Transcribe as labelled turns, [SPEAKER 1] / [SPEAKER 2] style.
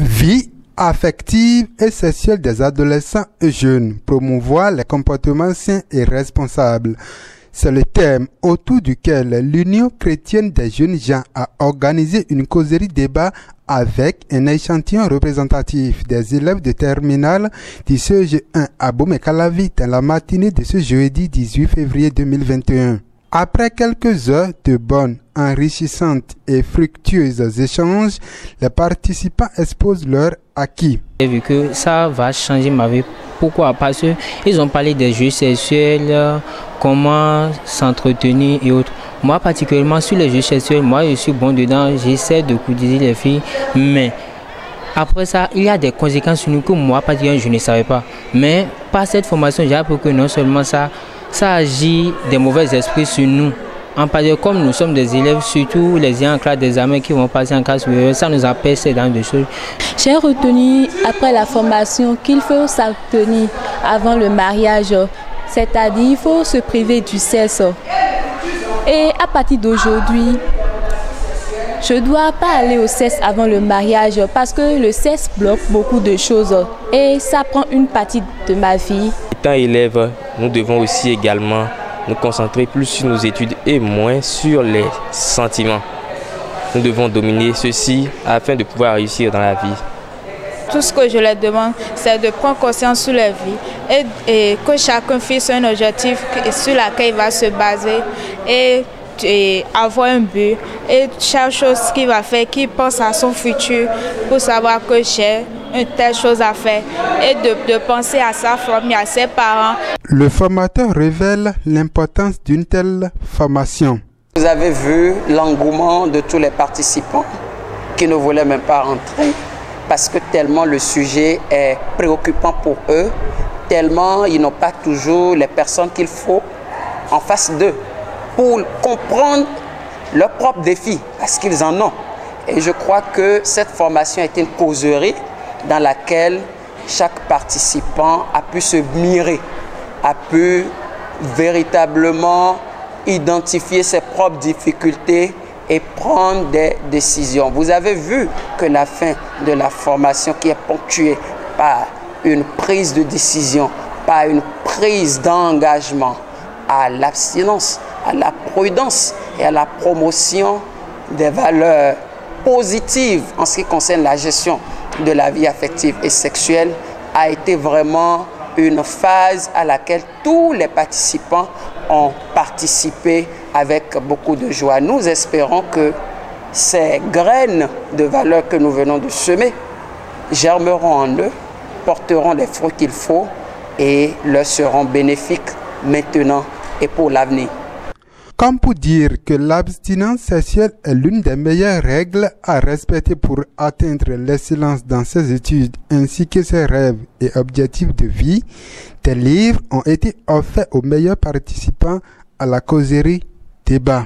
[SPEAKER 1] Vie affective et sexuelle des adolescents et jeunes, promouvoir les comportements sains et responsables. C'est le thème autour duquel l'Union chrétienne des jeunes gens a organisé une causerie débat avec un échantillon représentatif des élèves de terminale du CEG1 à Bomekalavi dans la matinée de ce jeudi 18 février 2021. Après quelques heures de bonnes, enrichissantes et fructueuses échanges, les participants exposent leur acquis.
[SPEAKER 2] J'ai vu que ça va changer ma vie. Pourquoi? Parce qu'ils ont parlé des jeux sexuels, comment s'entretenir et autres. Moi, particulièrement sur les jeux sexuels, moi je suis bon dedans, j'essaie de courtiser les filles, mais après ça, il y a des conséquences sur nous que moi, particulièrement, je ne savais pas. Mais par cette formation, j'ai appris que non seulement ça agit des mauvais esprits sur nous. En parlant comme nous sommes des élèves, surtout les ayants en classe d'examen qui vont passer en classe supérieure, ça nous appelle ces dans de choses.
[SPEAKER 3] J'ai retenu après la formation qu'il faut s'abstenir avant le mariage, c'est-à-dire il faut se priver du sexe. Et à partir d'aujourd'hui, je ne dois pas aller au sexe avant le mariage parce que le sexe bloque beaucoup de choses et ça prend une partie de ma vie.
[SPEAKER 4] Étant élève, nous devons aussi également nous concentrer plus sur nos études et moins sur les sentiments. Nous devons dominer ceci afin de pouvoir réussir dans la vie.
[SPEAKER 5] Tout ce que je leur demande, c'est de prendre conscience sur leur vie et que chacun fixe un objectif sur lequel il va se baser et avoir un but et chaque chose qu'il va faire, qu'il pense à son futur pour savoir que j'ai une telle chose à faire et de penser à sa famille, à ses parents.
[SPEAKER 1] Le formateur révèle l'importance d'une telle formation.
[SPEAKER 6] Vous avez vu l'engouement de tous les participants qui ne voulaient même pas rentrer parce que tellement le sujet est préoccupant pour eux, tellement ils n'ont pas toujours les personnes qu'il faut en face d'eux pour comprendre leurs propres défis, parce qu'ils en ont. Et je crois que cette formation est une causerie dans laquelle chaque participant a pu se mirer, a pu véritablement identifier ses propres difficultés et prendre des décisions. Vous avez vu que la fin de la formation qui est ponctuée par une prise de décision, par une prise d'engagement à l'abstinence, à la prudence et à la promotion des valeurs positives en ce qui concerne la gestion de la vie affective et sexuelle a été vraiment une phase à laquelle tous les participants ont participé avec beaucoup de joie. Nous espérons que ces graines de valeurs que nous venons de semer germeront en eux, porteront les fruits qu'il faut et leur seront bénéfiques maintenant et pour l'avenir.
[SPEAKER 1] Comme pour dire que l'abstinence sexuelle est l'une des meilleures règles à respecter pour atteindre l'excellence dans ses études ainsi que ses rêves et objectifs de vie, des livres ont été offerts aux meilleurs participants à la causerie débat.